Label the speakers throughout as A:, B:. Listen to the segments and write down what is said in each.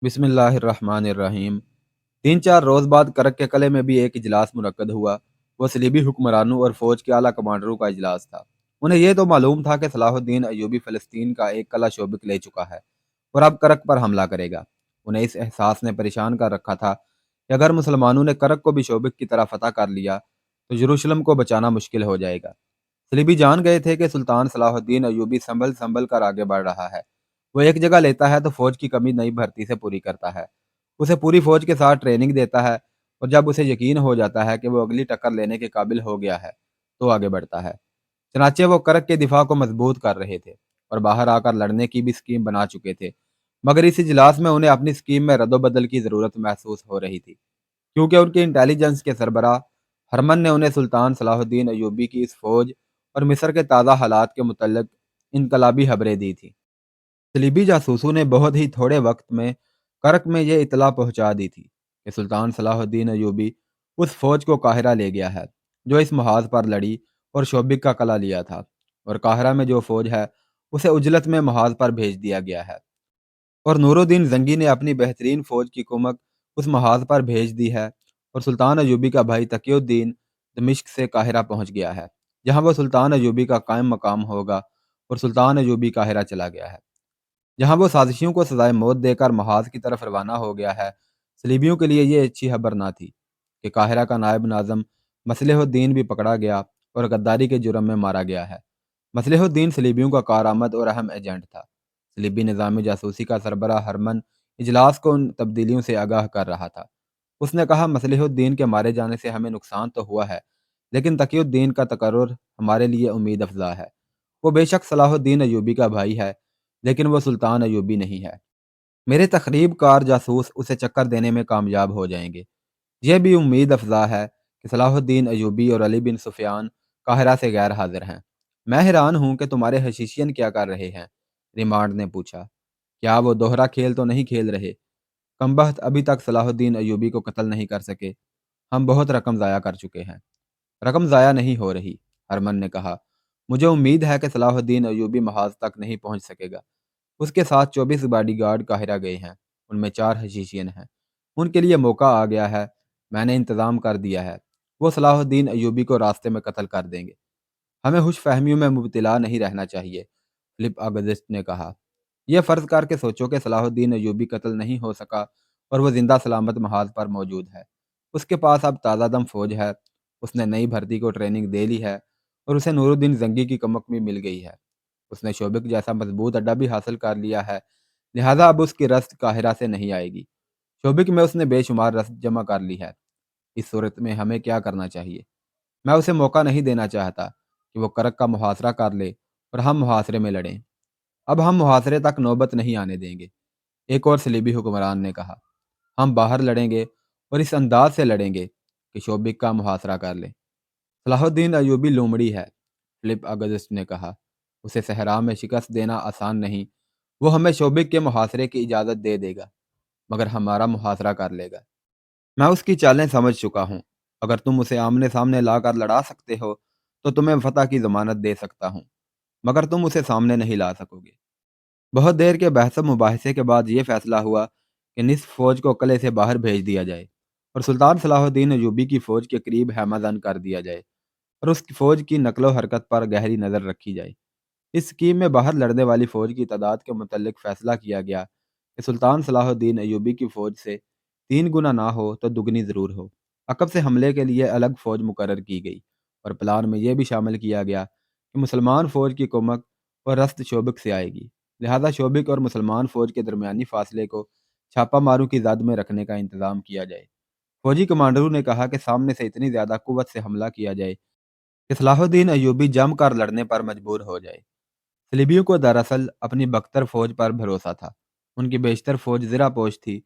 A: بسم اللہ الرحمن الرحیم۔ 3 4 روز بعد کرک کے قلعے میں بھی ایک اجلاس منعقد ہوا۔ وہ صلیبی حکمرانوں اور فوج کے اعلیٰ کمانڈروں کا اجلاس تھا۔ انہیں یہ تو معلوم تھا کہ صلاح الدین ایوبی فلسطین کا ایک قلعہ شوبک لے چکا ہے اور اب کرک پر حملہ کرے گا۔ انہیں اس احساس نے پریشان کر رکھا تھا کہ اگر مسلمانوں نے کرک کو بھی شوبک کی طرح فتح کر لیا تو یروشلم کو بچانا مشکل ہو جائے گا۔ صلیبی جان گئے تھے کہ سلطان صلاح الدین ایوبی سنبھل سنبھل کر آگے بڑھ رہا ہے۔ وہ ایک جگہ لیتا ہے تو فوج کی کمی نئی بھرتی سے پوری کرتا ہے، اسے پوری فوج کے ساتھ ٹریننگ دیتا ہے، اور جب اسے یقین ہو جاتا ہے کہ وہ اگلی ٹکر لینے کے قابل ہو گیا ہے تو آگے بڑھتا ہے۔ چنانچہ وہ کرک کے دفاع کو مضبوط کر رہے تھے اور باہر آ کر لڑنے کی بھی اسکیم بنا چکے تھے، مگر اس اجلاس میں انہیں اپنی اسکیم میں رد و بدل کی ضرورت محسوس ہو رہی تھی، کیونکہ ان کے انٹیلیجنس کے سربراہ ہرمن نے انہیں سلطان صلاح الدین ایوبی کی اس فوج اور مصر کے تازہ حالات کے متعلق انقلابی خبریں دی تھیں۔ صلیبی جاسوسوں نے بہت ہی تھوڑے وقت میں کرک میں یہ اطلاع پہنچا دی تھی کہ سلطان صلاح الدین ایوبی اس فوج کو قاہرہ لے گیا ہے جو اس محاذ پر لڑی اور شوبک کا قلعہ لیا تھا، اور قاہرہ میں جو فوج ہے اسے عجلت میں محاذ پر بھیج دیا گیا ہے، اور نور الدین زنگی نے اپنی بہترین فوج کی کمک اس محاذ پر بھیج دی ہے، اور سلطان ایوبی کا بھائی تقی الدین دمشق سے قاہرہ پہنچ گیا ہے، جہاں وہ سلطان ایوبی کا قائم مقام ہوگا، اور سلطان ایوبی قاہرہ چلا گیا ہے جہاں وہ سازشیوں کو سزائے موت دے کر محاذ کی طرف روانہ ہو گیا ہے۔ صلیبیوں کے لیے یہ اچھی خبر نہ تھی کہ قاہرہ کا نائب ناظم مصلح الدین بھی پکڑا گیا اور غداری کے جرم میں مارا گیا ہے۔ مصلح الدین صلیبیوں کا کارآمد اور اہم ایجنٹ تھا۔ صلیبی نظام جاسوسی کا سربراہ ہرمن اجلاس کو ان تبدیلیوں سے آگاہ کر رہا تھا۔ اس نے کہا، مصلح الدین کے مارے جانے سے ہمیں نقصان تو ہوا ہے، لیکن تقی الدین کا تقرر ہمارے لیے امید افزا ہے۔ وہ بے شک صلاح الدین ایوبی کا بھائی ہے، لیکن وہ سلطان ایوبی نہیں ہے۔ میرے تخریب کار جاسوس اسے چکر دینے میں کامیاب ہو جائیں گے۔ یہ بھی امید افزا ہے کہ صلاح الدین ایوبی اور علی بن سفیان قاہرہ سے غیر حاضر ہیں۔ میں حیران ہوں کہ تمہارے حشیشین کیا کر رہے ہیں، ریمانڈ نے پوچھا۔ کیا وہ دوہرا کھیل تو نہیں کھیل رہے؟ کمبخت، ابھی تک صلاح الدین ایوبی کو قتل نہیں کر سکے۔ ہم بہت رقم ضائع کر چکے ہیں۔ رقم ضائع نہیں ہو رہی، ہرمن نے کہا۔ مجھے امید ہے کہ صلاح الدین ایوبی محاذ تک نہیں پہنچ سکے گا۔ اس کے ساتھ 24 باڈی گارڈ قاہرہ گئے ہیں، ان میں 4 حشیشین ہیں۔ ان کے لیے موقع آ گیا ہے، میں نے انتظام کر دیا ہے۔ وہ صلاح الدین ایوبی کو راستے میں قتل کر دیں گے۔ ہمیں خوش فہمیوں میں مبتلا نہیں رہنا چاہیے، فلپ اگزسٹ نے کہا۔ یہ فرض کر کے سوچو کہ صلاح الدین ایوبی قتل نہیں ہو سکا اور وہ زندہ سلامت محاذ پر موجود ہے۔ اس کے پاس اب تازہ دم فوج ہے، اس نے نئی بھرتی کو ٹریننگ دے لی ہے، اور اسے نور الدین زنگی کی کمک بھی مل گئی ہے۔ اس نے شوبک جیسا مضبوط اڈا بھی حاصل کر لیا ہے، لہذا اب اس کی رسد قاہرہ سے نہیں آئے گی۔ شوبک میں اس نے بے شمار رسد جمع کر لی ہے۔ اس صورت میں ہمیں کیا کرنا چاہیے؟ میں اسے موقع نہیں دینا چاہتا کہ وہ کرک کا محاصرہ کر لے اور ہم محاصرے میں لڑیں۔ اب ہم محاصرے تک نوبت نہیں آنے دیں گے، ایک اور صلیبی حکمران نے کہا۔ ہم باہر لڑیں گے اور اس انداز سے لڑیں گے کہ شوبک کا محاصرہ کر لیں۔ صلاح الدین ایوبی لومڑی ہے، فلپ اگزسٹ نے کہا۔ اسے صحرا میں شکست دینا آسان نہیں۔ وہ ہمیں شوبک کے محاصرے کی اجازت دے دے گا، مگر ہمارا محاصرہ کر لے گا۔ میں اس کی چالیں سمجھ چکا ہوں۔ اگر تم اسے آمنے سامنے لا کر لڑا سکتے ہو تو تمہیں فتح کی ضمانت دے سکتا ہوں، مگر تم اسے سامنے نہیں لا سکو گے۔ بہت دیر کے بحث و مباحثے کے بعد یہ فیصلہ ہوا کہ نصف فوج کو قلعے سے باہر بھیج دیا جائے اور سلطان صلاح الدین ایوبی کی فوج کے قریب خیمہ زن کر دیا جائے، اور اس کی فوج کی نقل و حرکت پر گہری نظر رکھی جائے۔ اس سکیم میں باہر لڑنے والی فوج کی تعداد کے متعلق فیصلہ کیا گیا کہ سلطان صلاح الدین ایوبی کی فوج سے 3 گنا نہ ہو تو دگنی ضرور ہو۔ عقب سے حملے کے لیے الگ فوج مقرر کی گئی، اور پلان میں یہ بھی شامل کیا گیا کہ مسلمان فوج کی کمک اور رسد شوبک سے آئے گی، لہذا شوبک اور مسلمان فوج کے درمیانی فاصلے کو چھاپا ماروں کی زد میں رکھنے کا انتظام کیا جائے۔ فوجی کمانڈروں نے کہا کہ سامنے سے اتنی زیادہ قوت سے حملہ کیا جائے کہ صلاح الدین ایوبی جم کر لڑنے پر مجبور ہو جائے۔ صلیبیوں کو دراصل اپنی بکتر فوج پر بھروسہ تھا۔ ان کی بیشتر فوج زرہ پوش تھی،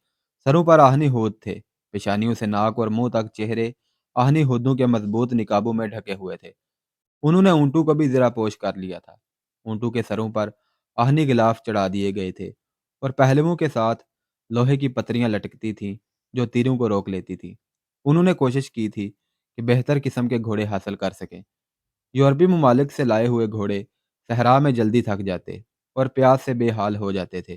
A: سروں پر آہنی ہود تھے، پیشانیوں سے ناک اور منہ تک چہرے آہنی ہودوں کے مضبوط نقابوں میں ڈھکے ہوئے تھے۔ انہوں نے اونٹوں کو بھی زرہ پوش کر لیا تھا۔ اونٹوں کے سروں پر آہنی غلاف چڑھا دیے گئے تھے، اور پہلووں کے ساتھ لوہے کی پتریاں لٹکتی تھیں جو تیروں کو روک لیتی تھی۔ انہوں نے کوشش کی تھی کہ بہتر قسم کے گھوڑے حاصل کر سکیں۔ یورپی ممالک سے لائے ہوئے گھوڑے صحرا میں جلدی تھک جاتے اور پیاس سے بے حال ہو جاتے تھے۔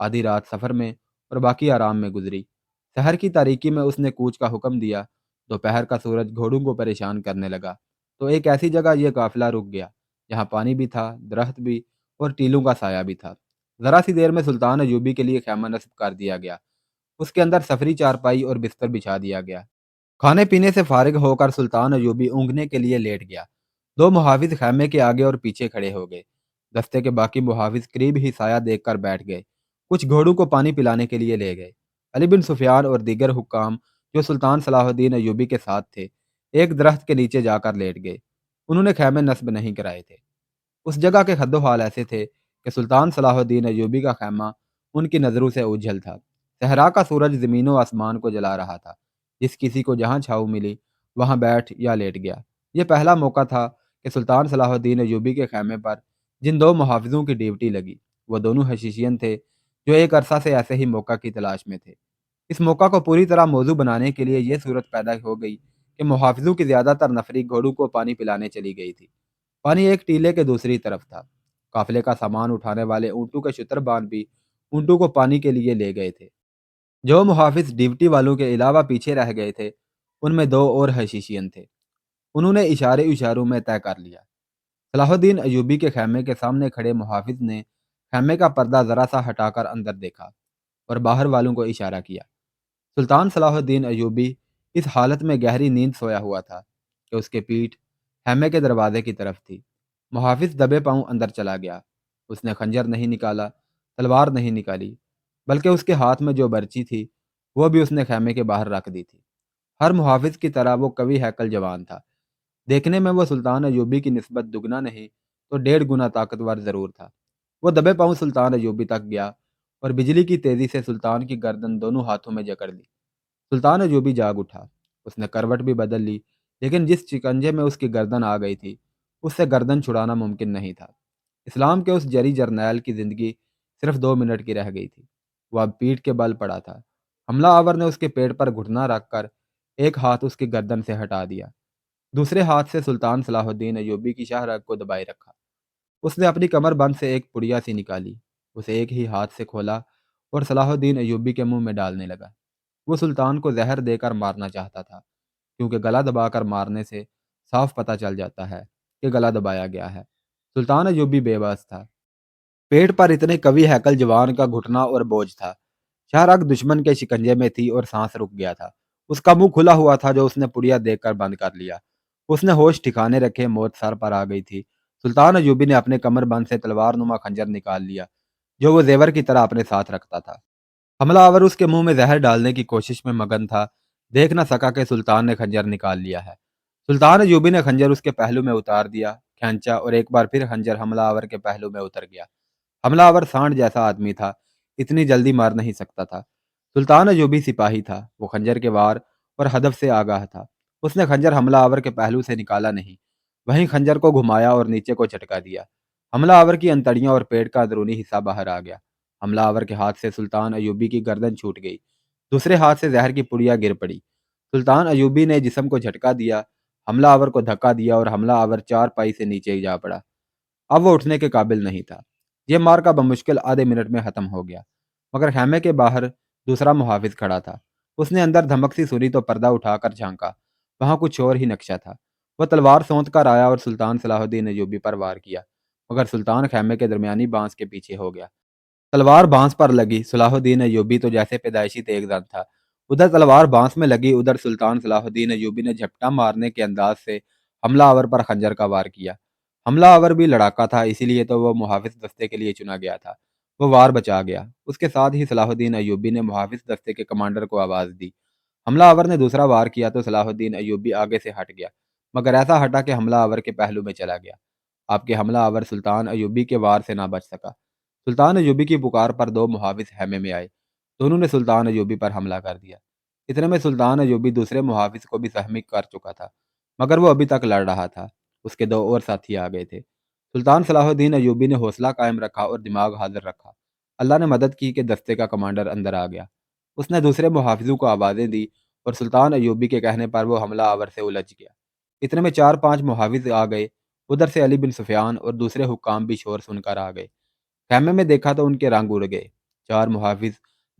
A: آدھی رات سفر میں اور باقی آرام میں گزری۔ شہر کی تاریکی میں اس نے کوچ کا حکم دیا۔ دوپہر کا سورج گھوڑوں کو پریشان کرنے لگا تو ایک ایسی جگہ یہ قافلہ رک گیا جہاں پانی بھی تھا، درخت بھی، اور ٹیلوں کا سایہ بھی تھا۔ ذرا سی دیر میں سلطان ایوبی کے لیے خیمہ نصب کر دیا گیا۔ اس کے اندر سفری چارپائی اور بستر بچھا دیا گیا۔ کھانے پینے سے فارغ ہو کر سلطان ایوبی اونگنے کے لیے لیٹ گیا۔ دو محافظ خیمے کے آگے اور پیچھے کھڑے ہو گئے۔ دستے کے باقی محافظ قریب ہی سایہ دیکھ کر بیٹھ گئے۔ کچھ گھوڑوں کو پانی پلانے کے لیے لے گئے۔ علی بن سفیان اور دیگر حکام جو سلطان صلاح الدین ایوبی کے ساتھ تھے، ایک درخت کے نیچے جا کر لیٹ گئے۔ انہوں نے خیمے نصب نہیں کرائے تھے۔ اس جگہ کے حد و حال ایسے تھے کہ سلطان صلاح الدین ایوبی کا خیمہ ان کی نظروں سے اوجھل تھا۔ صحرا کا سورج زمین و آسمان کو جلا رہا تھا۔ جس کسی کو جہاں چھاؤ ملی وہاں بیٹھ یا لیٹ گیا۔ یہ پہلا موقع تھا کہ سلطان صلاح الدین ایوبی کے خیمے پر جن دو محافظوں کی ڈیوٹی لگی وہ دونوں حشیشین تھے جو ایک عرصہ سے ایسے ہی موقع کی تلاش میں تھے۔ اس موقع کو پوری طرح موزوں بنانے کے لیے یہ صورت پیدا ہو گئی کہ محافظوں کی زیادہ تر نفری گھوڑوں کو پانی پلانے چلی گئی تھی۔ پانی ایک ٹیلے کے دوسری طرف تھا۔ قافلے کا سامان اٹھانے والے اونٹوں کے شتر بان بھی اونٹوں کو پانی کے لیے لے گئے تھے۔ جو محافظ ڈیوٹی والوں کے علاوہ پیچھے رہ گئے تھے ان میں دو اور حشیشین تھے۔ انہوں نے اشاروں میں طے کر لیا۔ صلاح الدین ایوبی کے خیمے کے سامنے کھڑے محافظ نے خیمے کا پردہ ذرا سا ہٹا کر اندر دیکھا اور باہر والوں کو اشارہ کیا۔ سلطان صلاح الدین ایوبی اس حالت میں گہری نیند سویا ہوا تھا کہ اس کے پیٹھ خیمے کے دروازے کی طرف تھی۔ محافظ دبے پاؤں اندر چلا گیا۔ اس نے خنجر نہیں نکالا، تلوار نہیں نکالی، بلکہ اس کے ہاتھ میں جو برچی تھی وہ بھی اس نے خیمے کے باہر رکھ دی تھی۔ ہر محافظ کی طرح وہ قوی ہیکل جوان تھا۔ دیکھنے میں وہ سلطان ایوبی کی نسبت دگنا نہیں تو 1.5 گنا طاقتور ضرور تھا۔ وہ دبے پاؤں سلطان ایوبی تک گیا اور بجلی کی تیزی سے سلطان کی گردن دونوں ہاتھوں میں جکڑ لی۔ سلطان ایوبی جاگ اٹھا۔ اس نے کروٹ بھی بدل لی، لیکن جس شکنجے میں اس کی گردن آ گئی تھی اس سے گردن چھڑانا ممکن نہیں تھا۔ اسلام کے اس جری جرنیل کی زندگی صرف 2 منٹ کی رہ گئی تھی۔ وہ اب پیٹھ کے بل پڑا تھا۔ حملہ آور نے اس کے پیٹ پر گھٹنا رکھ کر ایک ہاتھ اس کی گردن سے ہٹا دیا۔ دوسرے ہاتھ سے سلطان صلاح الدین ایوبی کی شاہ رگ کو دبائے رکھا۔ اس نے اپنی کمر بند سے ایک پڑیا سی نکالی، اسے ایک ہی ہاتھ سے کھولا اور صلاح الدین ایوبی کے منہ میں ڈالنے لگا۔ وہ سلطان کو زہر دے کر مارنا چاہتا تھا، کیونکہ گلا دبا کر مارنے سے صاف پتہ چل جاتا ہے کہ گلا دبایا گیا ہے۔ سلطان ایوبی بے بس تھا۔ پیٹ پر اتنے قوی ہیکل جوان کا گھٹنا اور بوجھ تھا۔ شاہ رگ دشمن کے شکنجے میں تھی اور سانس رک گیا تھا۔ اس کا منہ کھلا ہوا تھا جو اس نے پڑیا دیکھ کر بند کر لیا۔ اس نے ہوش ٹھکانے رکھے، موت سر پر آ گئی تھی۔ سلطان ایوبی نے اپنے کمر بند سے تلوار نما خنجر نکال لیا جو وہ زیور کی طرح اپنے ساتھ رکھتا تھا۔ حملہ آور اس کے منہ میں زہر ڈالنے کی کوشش میں مگن تھا، دیکھ نہ سکا کہ سلطان نے خنجر نکال لیا ہے۔ سلطان ایوبی نے خنجر اس کے پہلو میں اتار دیا، کھینچا اور ایک بار پھر خنجر حملہ آور کے پہلو میں اتر گیا۔ حملہ آور سانڈ جیسا آدمی تھا، اتنی جلدی مار نہیں سکتا تھا۔ سلطان ایوبی سپاہی تھا، وہ خنجر کے وار اور ہدف سے آگاہ تھا۔ اس نے خنجر حملہ آور کے پہلو سے نکالا نہیں، وہیں خنجر کو گھمایا اور نیچے کو جھٹکا دیا۔ حملہ آور کی انتڑیاں اور پیٹ کا اندرونی حصہ باہر آ گیا۔ حملہ آور کے ہاتھ سے سلطان ایوبی کی گردن چھوٹ گئی، دوسرے ہاتھ سے زہر کی پڑیا گر پڑی۔ سلطان ایوبی نے جسم کو جھٹکا دیا، حملہ آور کو دھکا دیا اور حملہ آور چار پائی سے نیچے ہی جا پڑا۔ اب وہ اٹھنے کے قابل نہیں تھا۔ یہ مار کا بمشکل آدھے منٹ میں ختم ہو گیا، مگر خیمے کے باہر دوسرا محافظ کھڑا تھا۔ اس نے اندر دھمک سی سنی تو پردہ اٹھا کر جھانکا، وہاں کچھ اور ہی نقشہ تھا۔ وہ تلوار سونت کر آیا اور سلطان صلاح الدین ایوبی پر وار کیا، مگر سلطان خیمے کے درمیانی بانس کے پیچھے ہو گیا۔ تلوار بانس پر لگی، صلاح الدین ایوبی تو جیسے پیدائشی تیغ زن تھا۔ ادھر تلوار بانس میں لگی، ادھر سلطان صلاح الدین ایوبی نے جھپٹا مارنے کے انداز سے حملہ آور پر خنجر کا وار کیا۔ حملہ آور بھی لڑاکا تھا، اسی لیے تو وہ محافظ دستے کے لیے چنا گیا تھا۔ وہ وار بچا گیا۔ اس کے ساتھ ہی صلاح الدین ایوبی نے محافظ دستے کے کمانڈر کو آواز دی۔ حملہ آور نے دوسرا وار کیا تو صلاح الدین ایوبی آگے سے ہٹ گیا، مگر ایسا ہٹا کہ حملہ آور کے پہلو میں چلا گیا۔ آپ کے حملہ آور سلطان ایوبی کے وار سے نہ بچ سکا۔ سلطان ایوبی کی پکار پر دو محافظ خیمے میں آئے، دونوں نے سلطان ایوبی پر حملہ کر دیا۔ اتنے میں سلطان ایوبی دوسرے محافظ کو بھی زخمی کر چکا تھا، مگر وہ ابھی تک لڑ رہا تھا۔ اس کے دو اور ساتھی آ گئے تھے۔ سلطان صلاح الدین ایوبی نے حوصلہ قائم رکھا اور دماغ حاضر رکھا۔ اللہ نے مدد کی کہ دستے کا کمانڈر اندر آ گیا۔ اس نے دوسرے محافظوں کو آوازیں دی اور سلطان ایوبی کے کہنے پر وہ حملہ آور سے الجھ گیا۔ اتنے میں 4-5 محافظ آ گئے۔ ادھر سے علی بن سفیان اور دوسرے حکام بھی شور سن کر آ گئے۔ خیمے میں دیکھا تو ان کے رنگ اڑ گئے، 4 محافظ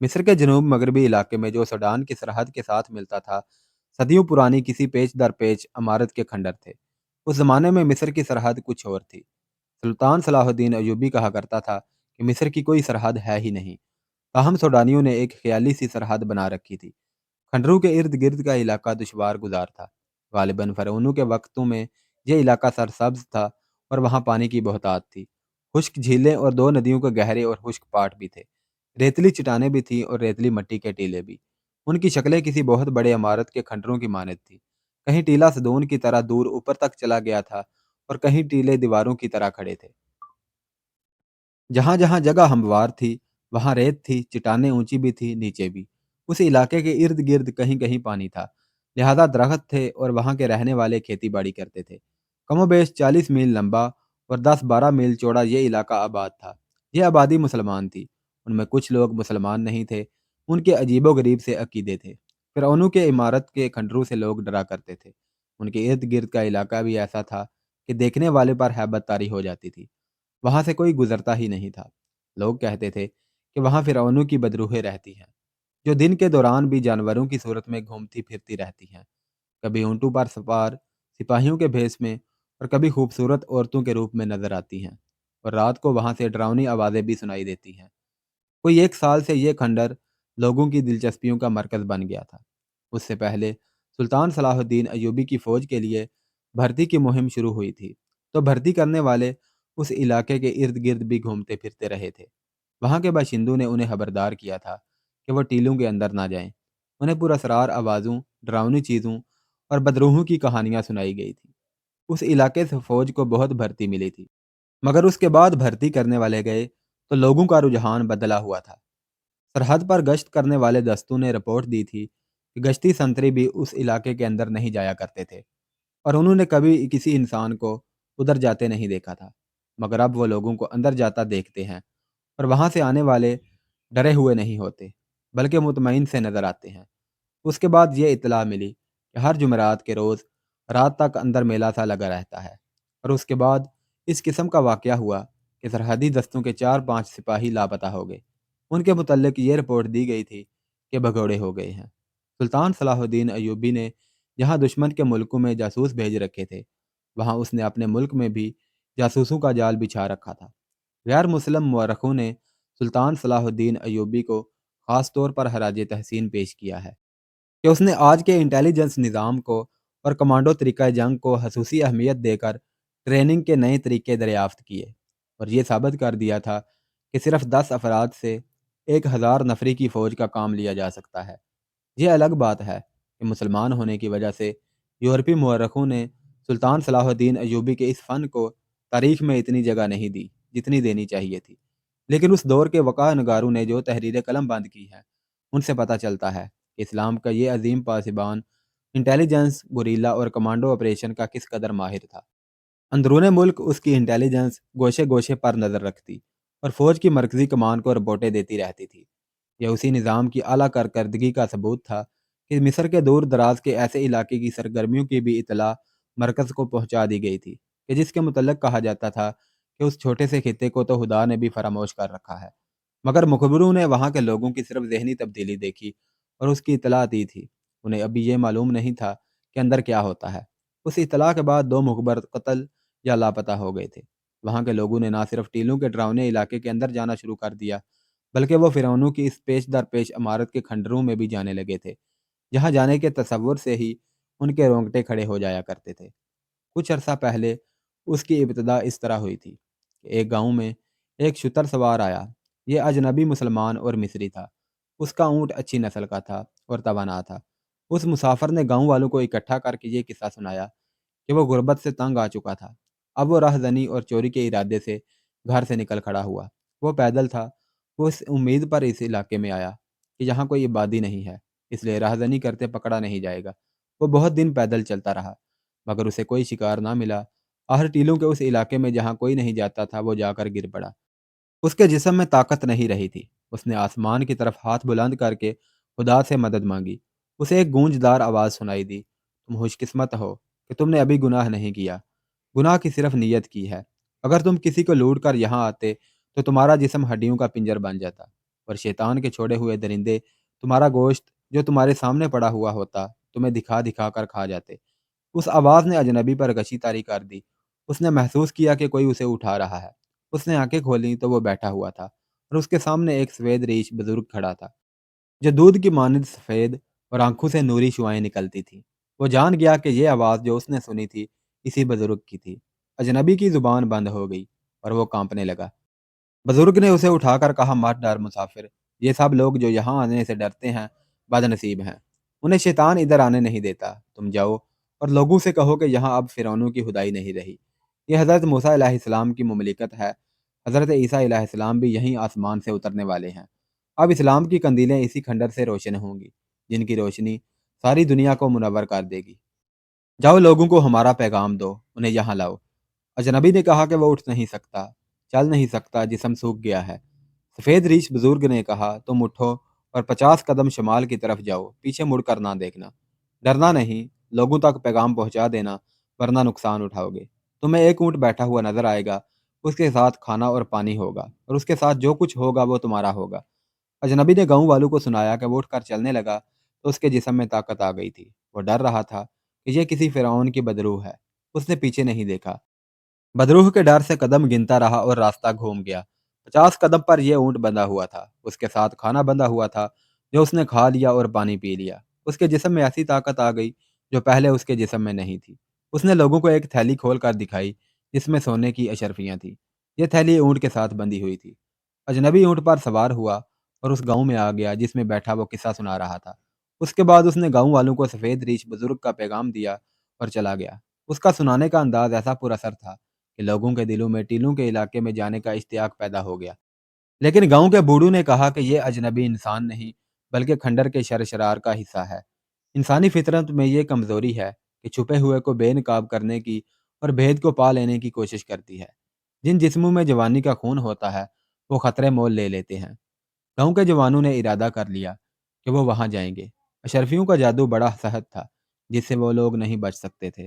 A: مصر کے جنوب مغربی علاقے میں جو سوڈان کی سرحد کے ساتھ ملتا تھا، صدیوں پرانی کسی پیچ در پیچ عمارت کے کھنڈر تھے۔ اس زمانے میں مصر کی سرحد کچھ اور تھی۔ سلطان صلاح الدین ایوبی کہا کرتا تھا کہ مصر کی کوئی سرحد ہے ہی نہیں، تاہم سوڈانیوں نے ایک خیالی سی سرحد بنا رکھی تھی۔ کھنڈروں کے ارد گرد کا علاقہ دشوار گزار تھا۔ غالباً فرعونوں کے وقتوں میں یہ علاقہ سرسبز تھا اور وہاں پانی کی بہتات تھی۔ خشک جھیلیں اور دو ندیوں کے گہرے اور خشک پاٹ بھی تھے۔ ریتلی چٹانیں بھی تھیں اور ریتلی مٹی کے ٹیلے بھی۔ ان کی شکلیں کسی بہت بڑے عمارت کے کھنڈروں کی مانند تھی۔ کہیں ٹیلہ سدون کی طرح دور اوپر تک چلا گیا تھا اور کہیں ٹیلے دیواروں کی طرح کھڑے تھے۔ جہاں جہاں جگہ ہموار تھی وہاں ریت تھی، چٹانیں اونچی بھی تھی، نیچے بھی۔ اس علاقے کے ارد گرد کہیں کہیں پانی تھا، لہذا درخت تھے اور وہاں کے رہنے والے کھیتی باڑی کرتے تھے۔ کم و بیش 40 میل لمبا اور 10-12 میل چوڑا یہ علاقہ آباد تھا۔ یہ آبادی مسلمان تھی۔ ان میں کچھ لوگ مسلمان نہیں تھے، ان کے عجیب و غریب سے عقیدے تھے۔ فرعونوں کے عمارت کے کھنڈروں سے لوگ ڈرا کرتے تھے۔ ان کے ارد گرد کا علاقہ بھی ایسا تھا کہ دیکھنے والے پر ہیبت طاری ہو جاتی تھی۔ وہاں سے کوئی گزرتا ہی نہیں تھا۔ لوگ کہتے تھے کہ وہاں فرعونوں کی بدروحیں رہتی ہیں، جو دن کے دوران بھی جانوروں کی صورت میں گھومتی پھرتی رہتی ہیں، کبھی اونٹوں پر سوار سپاہیوں کے بھیس میں اور کبھی خوبصورت عورتوں کے روپ میں نظر آتی ہیں، اور رات کو وہاں سے ڈراؤنی آوازیں بھی سنائی دیتی ہیں۔ کوئی 1 سال سے یہ کھنڈر لوگوں کی دلچسپیوں کا مرکز بن گیا تھا۔ اس سے پہلے سلطان صلاح الدین ایوبی کی فوج کے لیے بھرتی کی مہم شروع ہوئی تھی، تو بھرتی کرنے والے اس علاقے کے ارد گرد بھی گھومتے پھرتے رہے تھے۔ وہاں کے باشندوں نے انہیں خبردار کیا تھا کہ وہ ٹیلوں کے اندر نہ جائیں۔ انہیں پراسرار آوازوں، ڈراؤنی چیزوں اور بدروحوں کی کہانیاں سنائی گئی تھیں۔ اس علاقے سے فوج کو بہت بھرتی ملی تھی، مگر اس کے بعد بھرتی کرنے والے گئے تو لوگوں کا رجحان بدلا ہوا تھا۔ سرحد پر گشت کرنے والے دستوں نے رپورٹ دی تھی کہ گشتی سنتری بھی اس علاقے کے اندر نہیں جایا کرتے تھے، اور انہوں نے کبھی کسی انسان کو ادھر جاتے نہیں دیکھا تھا۔ مگر اب وہ لوگوں کو اندر جاتا دیکھتے ہیں، اور وہاں سے آنے والے ڈرے ہوئے نہیں ہوتے، بلکہ مطمئن سے نظر آتے ہیں۔ اس کے بعد یہ اطلاع ملی کہ ہر جمعرات کے روز رات تک اندر میلہ سا لگا رہتا ہے، اور اس کے بعد اس قسم کا واقعہ ہوا کہ سرحدی دستوں کے 4-5 سپاہی لاپتہ ہو گئے۔ ان کے متعلق یہ رپورٹ دی گئی تھی کہ بھگوڑے ہو گئے ہیں۔ سلطان صلاح الدین ایوبی نے جہاں دشمن کے ملکوں میں جاسوس بھیج رکھے تھے، وہاں اس نے اپنے ملک میں بھی جاسوسوں کا جال بچھا رکھا تھا۔ غیر مسلم مورخوں نے سلطان صلاح الدین ایوبی کو خاص طور پر خراج تحسین پیش کیا ہے کہ اس نے آج کے انٹیلیجنس نظام کو اور کمانڈو طریقہ جنگ کو خصوصی اہمیت دے کر ٹریننگ کے نئے طریقے دریافت کیے، اور یہ ثابت کر دیا تھا کہ صرف 10 افراد سے 1,000 نفری کی فوج کا کام لیا جا سکتا ہے۔ یہ الگ بات ہے کہ مسلمان ہونے کی وجہ سے یورپی مورخوں نے سلطان صلاح الدین ایوبی کے اس فن کو تاریخ میں اتنی جگہ نہیں دی جتنی دینی چاہیے تھی، لیکن اس دور کے وقار نگاروں نے جو تحریر قلم بند کی ہے، ان سے پتہ چلتا ہے کہ اسلام کا یہ عظیم پاسبان انٹیلیجنس، گوریلا اور کمانڈو آپریشن کا کس قدر ماہر تھا۔ اندرون ملک اس کی انٹیلیجنس گوشے گوشے پر نظر رکھتی اور فوج کی مرکزی کمان کو رپورٹیں دیتی رہتی تھی۔ یہ اسی نظام کی اعلیٰ کارکردگی کا ثبوت تھا کہ مصر کے دور دراز کے ایسے علاقے کی سرگرمیوں کی بھی اطلاع مرکز کو پہنچا دی گئی تھی کہ جس کے متعلق کہا جاتا تھا کہ اس چھوٹے سے خطے کو تو خدا نے بھی فراموش کر رکھا ہے، مگر مخبروں نے وہاں کے لوگوں کی صرف ذہنی تبدیلی دیکھی اور اس کی اطلاع دی تھی۔ انہیں ابھی یہ معلوم نہیں تھا کہ اندر کیا ہوتا ہے۔ اس اطلاع کے بعد 2 مخبر قتل یا لاپتہ ہو گئے تھے۔ وہاں کے لوگوں نے نہ صرف ٹیلوں کے ڈراؤنے علاقے کے اندر جانا شروع کر دیا، بلکہ وہ فرعونوں کی اس پیش در پیش عمارت کے کھنڈروں میں بھی جانے لگے تھے، جہاں جانے کے تصور سے ہی ان کے رونگٹے کھڑے ہو جایا کرتے تھے۔ کچھ عرصہ پہلے اس کی ابتدا اس طرح ہوئی تھی کہ ایک گاؤں میں ایک شتر سوار آیا۔ یہ اجنبی مسلمان اور مصری تھا۔ اس کا اونٹ اچھی نسل کا تھا اور توانا تھا۔ اس مسافر نے گاؤں والوں کو اکٹھا کر کے یہ قصہ سنایا کہ وہ غربت سے تنگ آ چکا تھا۔ اب وہ راہ زنی اور چوری کے ارادے سے گھر سے نکل کھڑا ہوا۔ وہ پیدل تھا۔ وہ اس امید پر اس علاقے میں آیا کہ یہاں کوئی آبادی نہیں ہے، اس لیے راہ زنی کرتے پکڑا نہیں جائے گا۔ وہ بہت دن پیدل چلتا رہا، مگر اسے کوئی شکار نہ ملا۔ آخر ٹیلوں کے اس علاقے میں جہاں کوئی نہیں جاتا تھا وہ جا کر گر پڑا۔ اس کے جسم میں طاقت نہیں رہی تھی۔ اس نے آسمان کی طرف ہاتھ بلند کر کے خدا سے مدد مانگی۔ اسے ایک گونجدار آواز سنائی دی، تم خوش قسمت ہو کہ تم نے ابھی گناہ نہیں کیا، گناہ کی صرف نیت کی ہے۔ اگر تم کسی کو لوٹ کر یہاں آتے تو تمہارا جسم ہڈیوں کا پنجر بن جاتا۔ اور شیطان کے چھوڑے ہوئے درندے تمہارا گوشت جو تمہارے سامنے پڑا ہوا ہوتا تمہیں دکھا دکھا کر کھا جاتے۔ اس آواز نے اجنبی پر کشی طاری کر دی۔ اس نے محسوس کیا کہ کوئی اسے اٹھا رہا ہے۔ اس نے آنکھیں کھولیں تو وہ بیٹھا ہوا تھا اور اس کے سامنے ایک سفید ریش بزرگ کھڑا تھا جو دودھ کی مانند سفید اور آنکھوں سے نوری شعائیں نکلتی تھیں۔ وہ جان گیا کہ یہ آواز جو اس نے سنی تھی اسی بزرگ کی تھی۔ اجنبی کی زبان بند ہو گئی اور وہ کانپنے لگا۔ بزرگ نے اسے اٹھا کر کہا، مت ڈر مسافر، یہ سب لوگ جو یہاں آنے سے ڈرتے ہیں بد نصیب ہیں، انہیں شیطان ادھر آنے نہیں دیتا۔ تم جاؤ اور لوگوں سے کہو کہ یہاں اب فرعونوں کی خدائی نہیں رہی، یہ حضرت موسیٰ علیہ السلام کی مملکت ہے۔ حضرت عیسیٰ علیہ السلام بھی یہیں آسمان سے اترنے والے ہیں۔ اب اسلام کی قندیلیں اسی کھنڈر سے روشن ہوں گی جن کی روشنی ساری دنیا کو منور کر دے گی۔ جاؤ لوگوں کو ہمارا پیغام دو، انہیں یہاں لاؤ۔ اجنبی نے کہا کہ وہ اٹھ نہیں سکتا، چل نہیں سکتا، جسم سوکھ گیا ہے۔ سفید ریش بزرگ نے کہا، تم اٹھو اور 50 قدم شمال کی طرف جاؤ، پیچھے مڑ کر نہ دیکھنا، ڈرنا نہیں، لوگوں تک پیغام پہنچا دینا، ورنہ نقصان اٹھاؤ گے۔ تمہیں ایک اونٹ بیٹھا ہوا نظر آئے گا، اس کے ساتھ کھانا اور پانی ہوگا، اور اس کے ساتھ جو کچھ ہوگا وہ تمہارا ہوگا۔ اجنبی نے گاؤں والوں کو سنایا کہ وہ اٹھ کر چلنے لگا تو اس کے جسم میں طاقت آ گئی تھی۔ وہ ڈر رہا تھا کہ یہ کسی فرعون کی بدروح ہے۔ اس نے پیچھے نہیں دیکھا، بدروح کے ڈر سے قدم گنتا رہا اور راستہ گھوم گیا۔ 50 قدم پر یہ اونٹ بندھا ہوا تھا، اس کے ساتھ کھانا بندھا ہوا تھا جو اس نے کھا لیا اور پانی پی لیا۔ اس کے جسم میں ایسی طاقت آ گئی جو پہلے اس کے جسم میں نہیں تھی۔ اس نے لوگوں کو ایک تھیلی کھول کر دکھائی جس میں سونے کی اشرفیاں تھیں۔ یہ تھیلی اونٹ کے ساتھ بندھی ہوئی تھی۔ اجنبی اونٹ پر سوار ہوا اور اس گاؤں میں آ گیا جس میں بیٹھا وہ قصہ سنا رہا تھا۔ اس کے بعد اس نے گاؤں والوں کو سفید ریش بزرگ کا پیغام دیا اور چلا گیا۔ اس کا سنانے کا انداز ایسا پر اثر تھا کہ لوگوں کے دلوں میں ٹیلوں کے علاقے میں جانے کا اشتیاق پیدا ہو گیا۔ لیکن گاؤں کے بوڑھوں نے کہا کہ یہ اجنبی انسان نہیں بلکہ کھنڈر کے شر شرار کا حصہ ہے۔ انسانی فطرت میں یہ کمزوری ہے کہ چھپے ہوئے کو بے نقاب کرنے کی اور بھید کو پا لینے کی کوشش کرتی ہے۔ جن جسموں میں جوانی کا خون ہوتا ہے وہ خطرے مول لے لیتے ہیں۔ گاؤں کے جوانوں نے ارادہ کر لیا کہ وہ وہاں جائیں گے۔ اشرفیوں کا جادو بڑا سخت تھا جس سے وہ لوگ نہیں بچ سکتے تھے۔